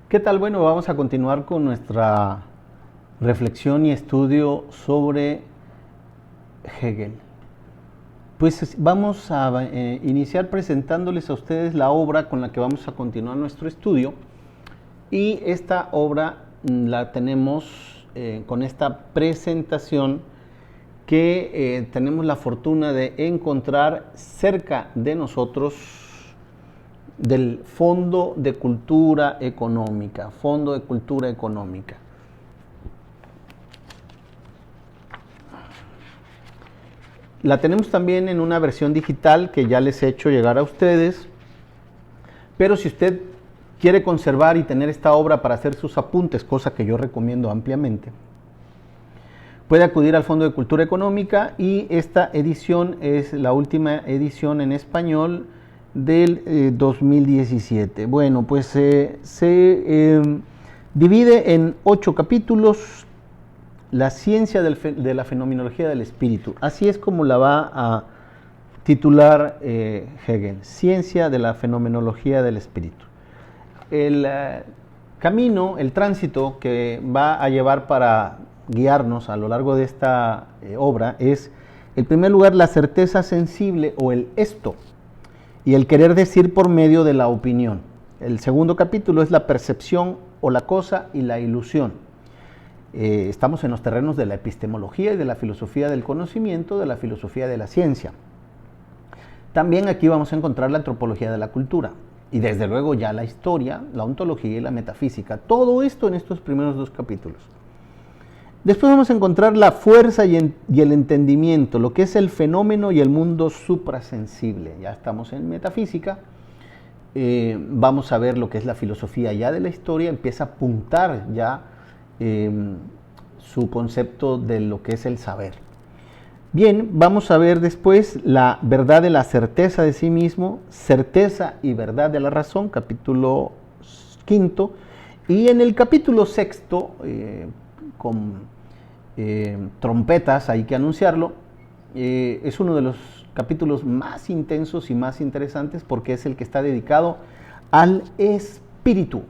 ¿Qué tal? Bueno, vamos a continuar con nuestra reflexión y estudio sobre Hegel. Pues vamos a iniciar presentándoles a ustedes la obra con la que vamos a continuar nuestro estudio. Y esta obra la tenemos con esta presentación que tenemos la fortuna de encontrar cerca de nosotros del Fondo de Cultura Económica. Fondo de Cultura Económica. La tenemos también en una versión digital que ya les he hecho llegar a ustedes. Pero si usted quiere conservar y tener esta obra para hacer sus apuntes, cosa que yo recomiendo ampliamente, puede acudir al Fondo de Cultura Económica y esta edición es la última edición en español del 2017. Bueno, pues se divide en 8 capítulos. La ciencia de la fenomenología del espíritu. Así es como la va a titular Hegel. Ciencia de la fenomenología del espíritu. El camino, el tránsito que va a llevar para guiarnos a lo largo de esta obra es, en primer lugar, la certeza sensible o el esto y el querer decir por medio de la opinión. El segundo capítulo es la percepción o la cosa y la ilusión. Estamos en los terrenos de la epistemología y de la filosofía del conocimiento, de la filosofía de la ciencia. También aquí vamos a encontrar la antropología de la cultura y desde luego ya la historia, la ontología y la metafísica. Todo esto en estos primeros 2 capítulos. Después vamos a encontrar la fuerza y el entendimiento, lo que es el fenómeno y el mundo suprasensible. Ya estamos en metafísica. Vamos a ver lo que es la filosofía ya de la historia, empieza a apuntar ya su concepto de lo que es el saber. Bien, vamos a ver después la verdad de la certeza de sí mismo, certeza y verdad de la razón, capítulo 5, y en el capítulo 6, con trompetas, hay que anunciarlo, es uno de los capítulos más intensos y más interesantes porque es el que está dedicado al espíritu.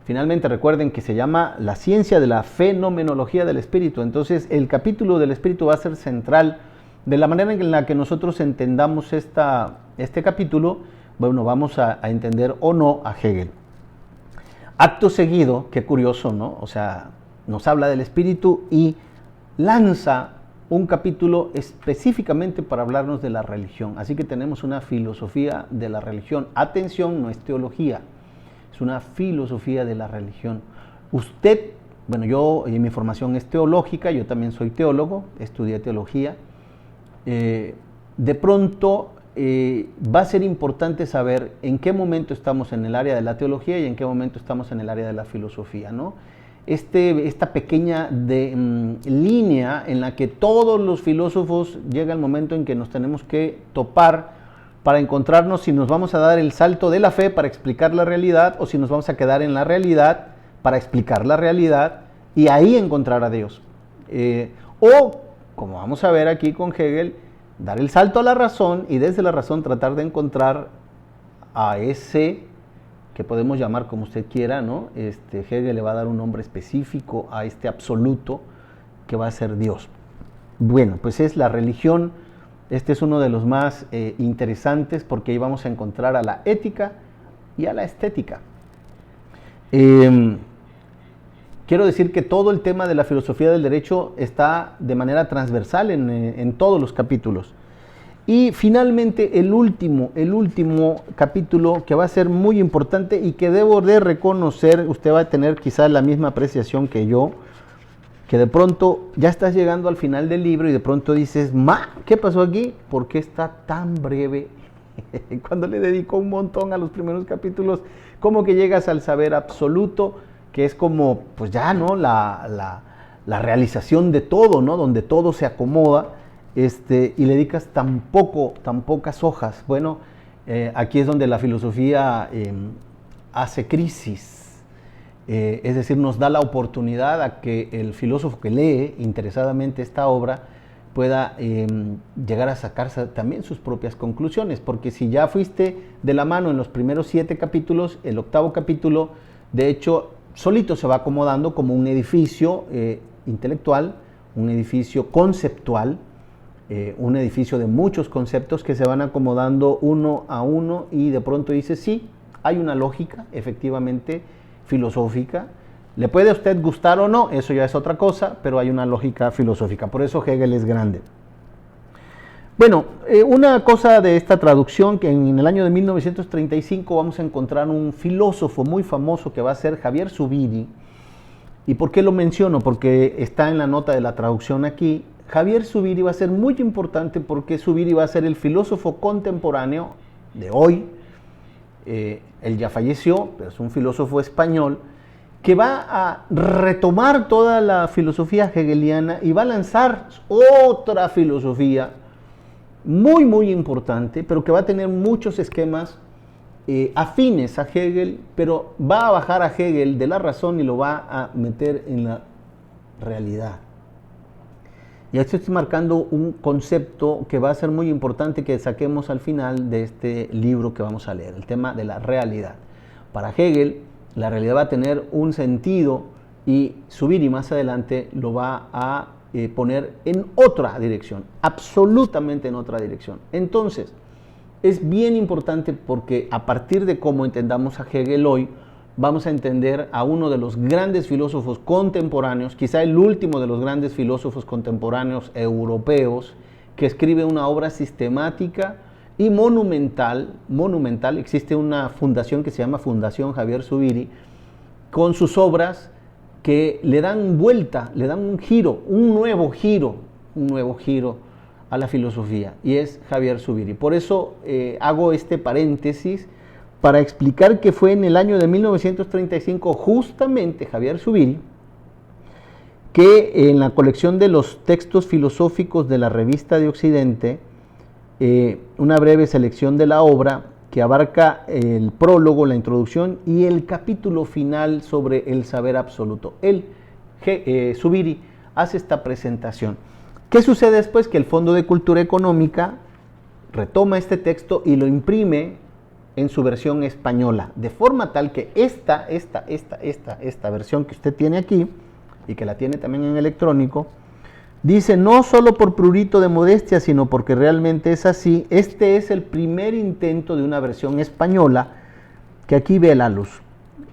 Finalmente recuerden que se llama la ciencia de la fenomenología del espíritu. Entonces el capítulo del espíritu va a ser central. De la manera en la que nosotros entendamos este capítulo, bueno, vamos a entender o no a Hegel. Acto seguido, qué curioso, ¿no? O sea, nos habla del espíritu y lanza un capítulo específicamente para hablarnos de la religión. Así que tenemos una filosofía de la religión. Atención, no es teología. Es una filosofía de la religión. Usted, bueno, mi formación es teológica, yo también soy teólogo, estudié teología. De pronto va a ser importante saber en qué momento estamos en el área de la teología y en qué momento estamos en el área de la filosofía, ¿no? Esta pequeña línea en la que todos los filósofos llega el momento en que nos tenemos que topar para encontrarnos si nos vamos a dar el salto de la fe para explicar la realidad o si nos vamos a quedar en la realidad para explicar la realidad y ahí encontrar a Dios. O, como vamos a ver aquí con Hegel, dar el salto a la razón y desde la razón tratar de encontrar a ese que podemos llamar como usted quiera, ¿no? Hegel le va a dar un nombre específico a este absoluto que va a ser Dios. Bueno, pues es la religión. Este es uno de los más interesantes porque ahí vamos a encontrar a la ética y a la estética. Quiero decir que todo el tema de la filosofía del derecho está de manera transversal en todos los capítulos. Y finalmente el último capítulo que va a ser muy importante y que debo de reconocer, usted va a tener quizás la misma apreciación que yo, que de pronto ya estás llegando al final del libro y de pronto dices, ¿qué pasó aquí? ¿Por qué está tan breve? Cuando le dedico un montón a los primeros capítulos, como que llegas al saber absoluto, que es como, pues ya, ¿no? La realización de todo, ¿no? Donde todo se acomoda, y le dedicas tan pocas hojas. Bueno, aquí es donde la filosofía hace crisis. Es decir, nos da la oportunidad a que el filósofo que lee interesadamente esta obra pueda llegar a sacarse también sus propias conclusiones, porque si ya fuiste de la mano en los primeros 7 capítulos, el 8º capítulo, de hecho, solito se va acomodando como un edificio intelectual, un edificio conceptual, un edificio de muchos conceptos que se van acomodando uno a uno y de pronto dice, sí, hay una lógica, efectivamente, filosófica. Le puede a usted gustar o no, eso ya es otra cosa, pero hay una lógica filosófica. Por eso Hegel es grande. Bueno, una cosa de esta traducción, que en el año de 1935 vamos a encontrar un filósofo muy famoso que va a ser Javier Zubiri. ¿Y por qué lo menciono? Porque está en la nota de la traducción aquí. Javier Zubiri va a ser muy importante porque Zubiri va a ser el filósofo contemporáneo de hoy. Él ya falleció, pero es un filósofo español que va a retomar toda la filosofía hegeliana y va a lanzar otra filosofía muy, muy importante, pero que va a tener muchos esquemas afines a Hegel, pero va a bajar a Hegel de la razón y lo va a meter en la realidad. Y aquí estoy marcando un concepto que va a ser muy importante que saquemos al final de este libro que vamos a leer, el tema de la realidad. Para Hegel, la realidad va a tener un sentido y Zubiri más adelante lo va a poner en otra dirección, absolutamente en otra dirección. Entonces, es bien importante porque a partir de cómo entendamos a Hegel hoy, vamos a entender a uno de los grandes filósofos contemporáneos, quizá el último de los grandes filósofos contemporáneos europeos, que escribe una obra sistemática y monumental. Existe una fundación que se llama Fundación Javier Zubiri, con sus obras que le dan vuelta, le dan un giro, un nuevo giro a la filosofía, y es Javier Zubiri. Por eso hago este paréntesis para explicar que fue en el año de 1935 justamente Javier Zubiri que en la colección de los textos filosóficos de la Revista de Occidente, una breve selección de la obra que abarca el prólogo, la introducción y el capítulo final sobre el saber absoluto. Zubiri hace esta presentación. ¿Qué sucede después? Que el Fondo de Cultura Económica retoma este texto y lo imprime en su versión española, de forma tal que esta versión que usted tiene aquí, y que la tiene también en electrónico, dice, no solo por prurito de modestia, sino porque realmente es así, este es el primer intento de una versión española que aquí ve la luz.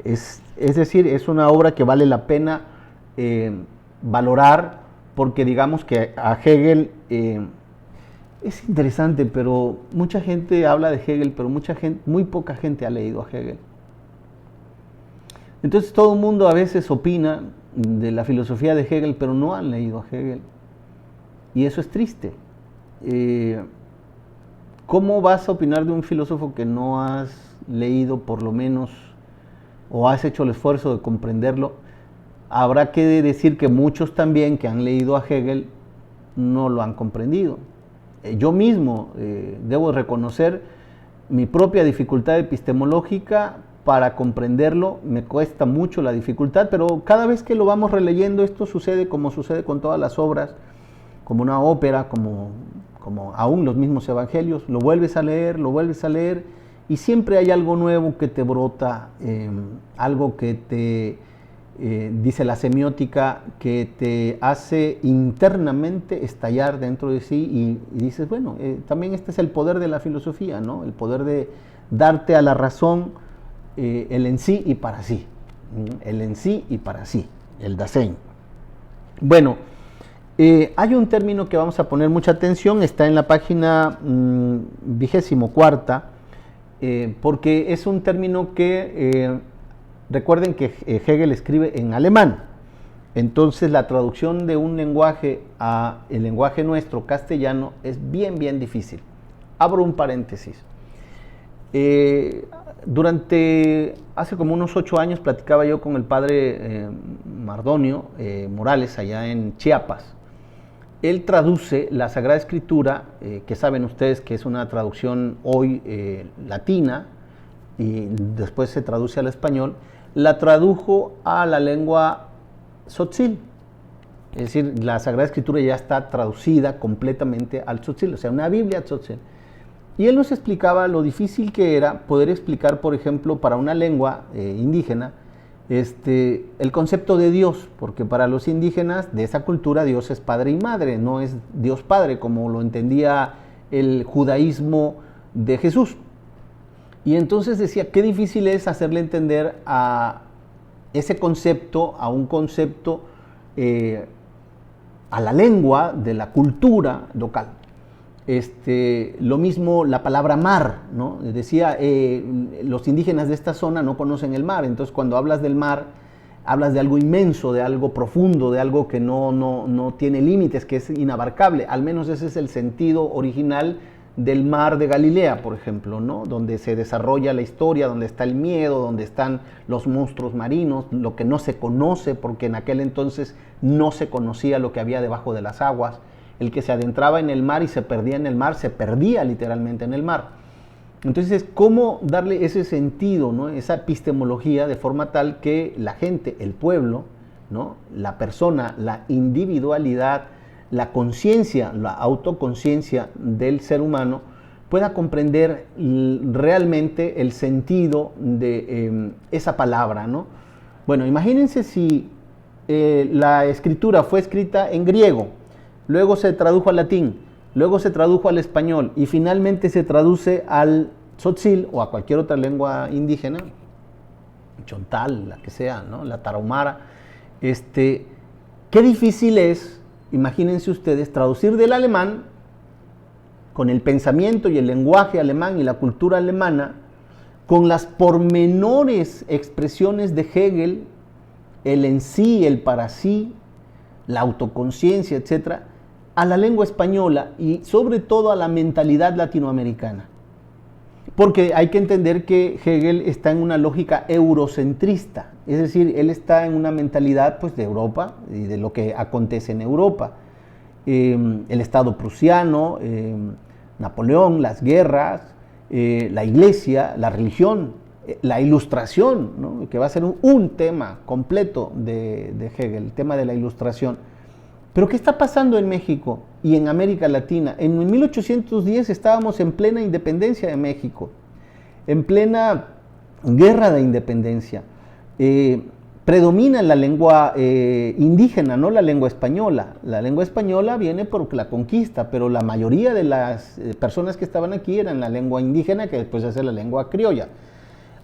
Es decir, es una obra que vale la pena valorar, porque digamos que a Hegel... es interesante, pero mucha gente habla de Hegel, pero muy poca gente ha leído a Hegel. Entonces todo el mundo a veces opina de la filosofía de Hegel, pero no han leído a Hegel. Y eso es triste. ¿Cómo vas a opinar de un filósofo que no has leído por lo menos, o has hecho el esfuerzo de comprenderlo? Habrá que decir que muchos también que han leído a Hegel no lo han comprendido. Yo mismo debo reconocer mi propia dificultad epistemológica para comprenderlo, me cuesta mucho la dificultad, pero cada vez que lo vamos releyendo, esto sucede como sucede con todas las obras, como una ópera, como aún los mismos evangelios, lo vuelves a leer, y siempre hay algo nuevo que te brota, algo que te... dice la semiótica, que te hace internamente estallar dentro de sí y dices, bueno, también este es el poder de la filosofía, ¿no? El poder de darte a la razón el en sí y para sí, el en sí y para sí, el Dasein. Bueno, hay un término que vamos a poner mucha atención, está en la página 24, porque es un término que... recuerden que Hegel escribe en alemán, entonces la traducción de un lenguaje a el lenguaje nuestro castellano es bien difícil. Abro un paréntesis. Hace como unos 8 años platicaba yo con el padre Mardonio Morales allá en Chiapas. Él traduce la Sagrada Escritura, que saben ustedes que es una traducción hoy latina y después se traduce al español. La tradujo a la lengua tzotzil, Es decir, la Sagrada Escritura ya está traducida completamente al tzotzil, o sea, una Biblia tzotzil. Y él nos explicaba lo difícil que era poder explicar, por ejemplo, para una lengua indígena, el concepto de Dios, porque para los indígenas de esa cultura Dios es padre y madre, no es Dios padre como lo entendía el judaísmo de Jesús. Y entonces decía, qué difícil es hacerle entender a ese concepto, a un concepto, a la lengua de la cultura local. Lo mismo la palabra mar, ¿no? Decía, los indígenas de esta zona no conocen el mar, entonces cuando hablas del mar, hablas de algo inmenso, de algo profundo, de algo que no tiene límites, que es inabarcable. Al menos ese es el sentido original del mar de Galilea, por ejemplo, ¿no? Donde se desarrolla la historia, donde está el miedo, donde están los monstruos marinos, lo que no se conoce, porque en aquel entonces no se conocía lo que había debajo de las aguas. El que se adentraba en el mar y se perdía en el mar, se perdía literalmente en el mar. Entonces, ¿cómo darle ese sentido, ¿no? Esa epistemología de forma tal que la gente, el pueblo, ¿no? La persona, la individualidad, la conciencia, la autoconciencia del ser humano pueda comprender realmente el sentido de esa palabra, ¿no? Bueno, imagínense si la escritura fue escrita en griego, luego se tradujo al latín, luego se tradujo al español y finalmente se traduce al tzotzil o a cualquier otra lengua indígena, chontal, la que sea, ¿no? La tarahumara. Qué difícil es, imagínense ustedes, traducir del alemán con el pensamiento y el lenguaje alemán y la cultura alemana, con las pormenores expresiones de Hegel, el en sí, el para sí, la autoconciencia, etcétera, a la lengua española y sobre todo a la mentalidad latinoamericana. Porque hay que entender que Hegel está en una lógica eurocentrista, es decir, él está en una mentalidad pues, de Europa y de lo que acontece en Europa. El Estado prusiano, Napoleón, las guerras, la iglesia, la religión, la ilustración, ¿no? Que va a ser un tema completo de Hegel, el tema de la ilustración. Pero ¿qué está pasando en México y en América Latina? En 1810 estábamos en plena independencia de México, en plena guerra de independencia. Predomina la lengua indígena, no la lengua española. La lengua española viene por la conquista, pero la mayoría de las personas que estaban aquí eran la lengua indígena, que después hace la lengua criolla.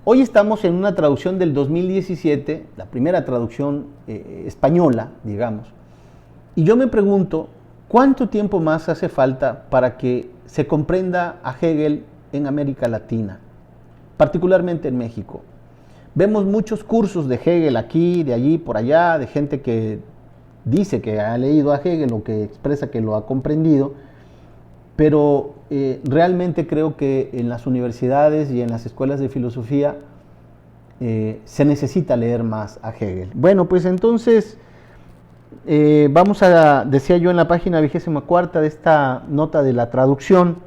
Hoy estamos en una traducción del 2017, la primera traducción española, digamos. Y yo me pregunto, ¿cuánto tiempo más hace falta para que se comprenda a Hegel en América Latina, particularmente en México? Vemos muchos cursos de Hegel aquí, de allí, por allá, de gente que dice que ha leído a Hegel o que expresa que lo ha comprendido, pero realmente creo que en las universidades y en las escuelas de filosofía se necesita leer más a Hegel. Bueno, pues entonces vamos a, decía yo en la página 24 de esta nota de la traducción,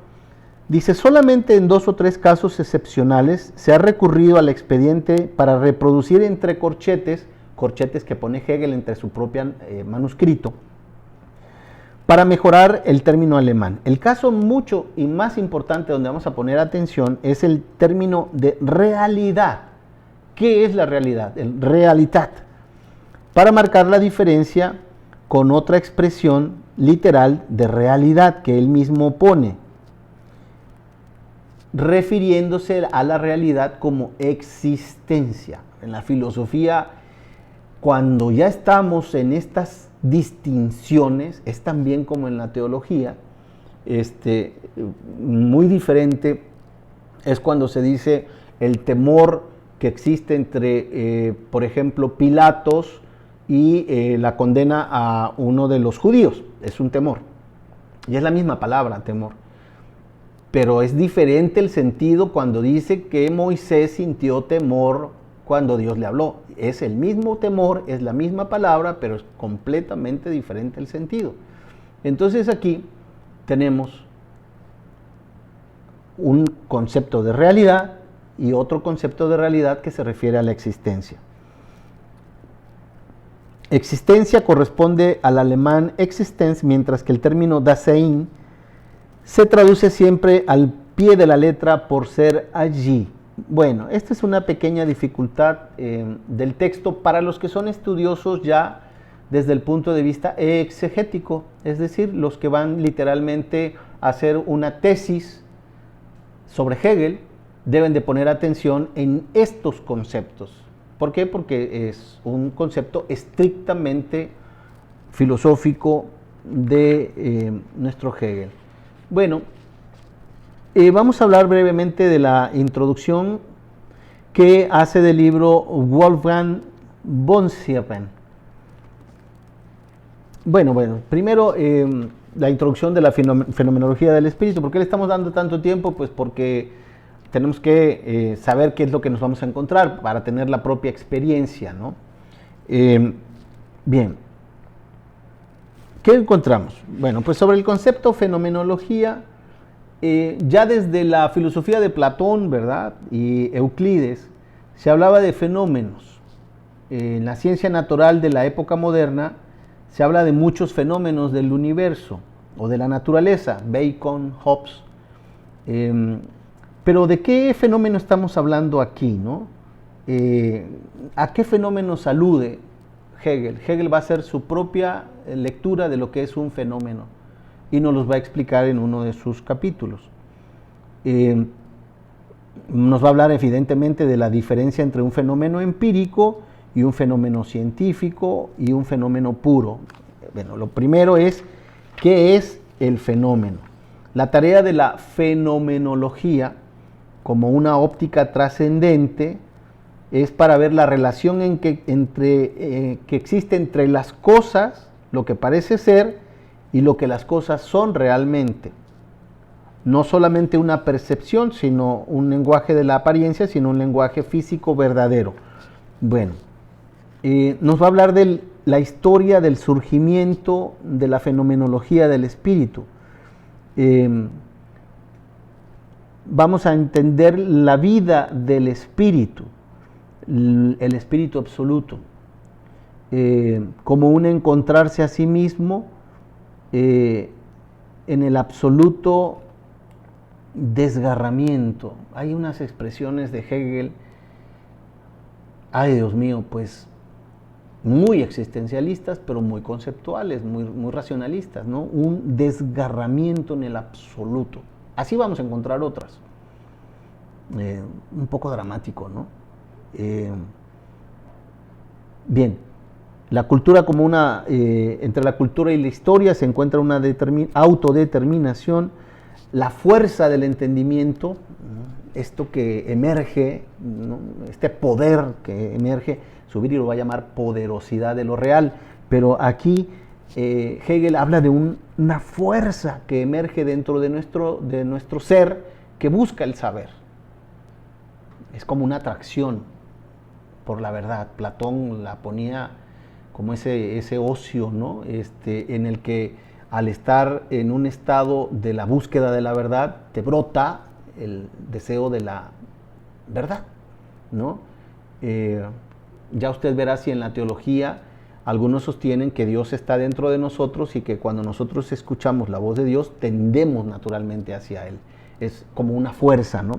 dice, solamente en 2 o 3 casos excepcionales se ha recurrido al expediente para reproducir entre corchetes que pone Hegel entre su propio manuscrito, para mejorar el término alemán. El caso mucho y más importante donde vamos a poner atención es el término de realidad. ¿Qué es la realidad? El Realität. Para marcar la diferencia con otra expresión literal de realidad que él mismo pone, refiriéndose a la realidad como existencia. En la filosofía, cuando ya estamos en estas distinciones, es también como en la teología, muy diferente es cuando se dice el temor que existe entre, por ejemplo, Pilatos y la condena a uno de los judíos. Es un temor. Y es la misma palabra, temor. Pero es diferente el sentido cuando dice que Moisés sintió temor cuando Dios le habló. Es el mismo temor, es la misma palabra, pero es completamente diferente el sentido. Entonces aquí tenemos un concepto de realidad y otro concepto de realidad que se refiere a la existencia. Existencia corresponde al alemán Existenz, mientras que el término Dasein se traduce siempre al pie de la letra por ser allí. Bueno, esta es una pequeña dificultad del texto para los que son estudiosos ya desde el punto de vista exegético, es decir, los que van literalmente a hacer una tesis sobre Hegel, deben de poner atención en estos conceptos. ¿Por qué? Porque es un concepto estrictamente filosófico de nuestro Hegel. Bueno, vamos a hablar brevemente de la introducción que hace del libro Wolfgang von Sieben. Bueno, primero la introducción de la fenomenología del espíritu. ¿Por qué le estamos dando tanto tiempo? Pues porque tenemos que saber qué es lo que nos vamos a encontrar para tener la propia experiencia, ¿no? Bien, ¿qué encontramos? Bueno, pues sobre el concepto fenomenología, ya desde la filosofía de Platón, ¿verdad? Y Euclides, se hablaba de fenómenos. En la ciencia natural de la época moderna, se habla de muchos fenómenos del universo o de la naturaleza, Bacon, Hobbes. Pero ¿de qué fenómeno estamos hablando aquí, no? ¿A qué fenómenos alude Hegel? Hegel va a hacer su propia lectura de lo que es un fenómeno y nos los va a explicar en uno de sus capítulos. Nos va a hablar evidentemente de la diferencia entre un fenómeno empírico y un fenómeno científico y un fenómeno puro. Bueno, lo primero es, ¿qué es el fenómeno? La tarea de la fenomenología, como una óptica trascendente, es para ver la relación que existe entre las cosas, lo que parece ser, y lo que las cosas son realmente. No solamente una percepción, sino un lenguaje de la apariencia, sino un lenguaje físico verdadero. Bueno, nos va a hablar de la historia del surgimiento de la fenomenología del espíritu. Vamos a entender la vida del espíritu, el espíritu absoluto, como un encontrarse a sí mismo en el absoluto desgarramiento. Hay unas expresiones de Hegel, ay Dios mío, pues muy existencialistas, pero muy conceptuales, muy racionalistas, ¿no? Un desgarramiento en el absoluto. Así vamos a encontrar otras. Un poco dramático, ¿no? Bien, la cultura como una, entre la cultura y la historia se encuentra una autodeterminación, la fuerza del entendimiento, ¿no? Esto que emerge, ¿no? Este poder que emerge, Zubiri lo va a llamar poderosidad de lo real, pero aquí Hegel habla de una fuerza que emerge dentro de nuestro ser que busca el saber. Es como una atracción por la verdad. Platón la ponía como ese ocio, ¿no? En el que al estar en un estado de la búsqueda de la verdad, te brota el deseo de la verdad, ¿no? Ya usted verá si en la teología algunos sostienen que Dios está dentro de nosotros y que cuando nosotros escuchamos la voz de Dios tendemos naturalmente hacia Él. Es como una fuerza, ¿no?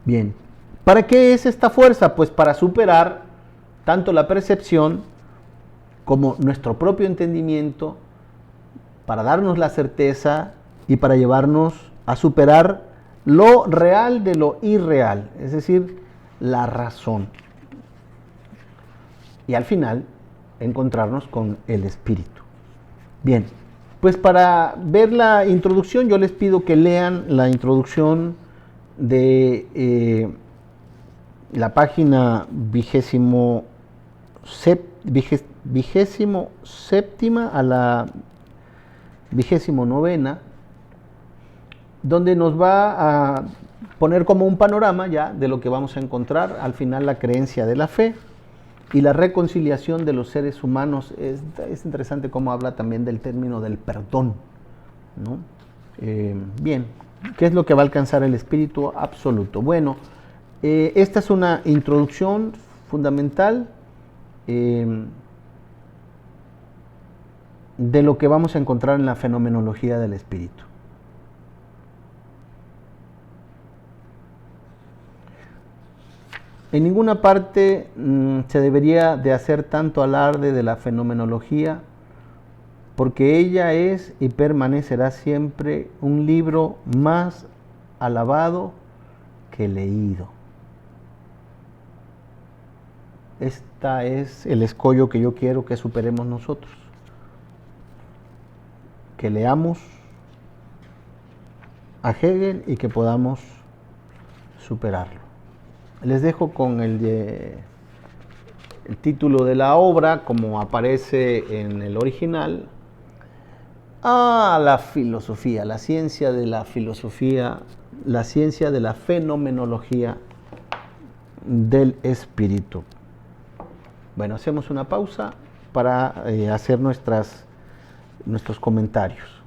Bien, ¿para qué es esta fuerza? Pues para superar tanto la percepción como nuestro propio entendimiento, para darnos la certeza y para llevarnos a superar lo real de lo irreal, es decir, la razón. Y al final encontrarnos con el espíritu. Bien, pues para ver la introducción yo les pido que lean la introducción de la página 27ª a la 29ª, donde nos va a poner como un panorama ya de lo que vamos a encontrar al final, la creencia de la fe y la reconciliación de los seres humanos. Es interesante cómo habla también del término del perdón, ¿no? Bien, ¿qué es lo que va a alcanzar el espíritu absoluto? Bueno, esta es una introducción fundamental. de lo que vamos a encontrar en la fenomenología del espíritu. En ninguna parte se debería de hacer tanto alarde de la fenomenología, porque ella es y permanecerá siempre un libro más alabado que leído. Este es el escollo que yo quiero que superemos nosotros. Que leamos a Hegel y que podamos superarlo. Les dejo con el título de la obra, como aparece en el original. La filosofía, la ciencia de la filosofía, la ciencia de la fenomenología del espíritu. Bueno, hacemos una pausa para hacer nuestros comentarios.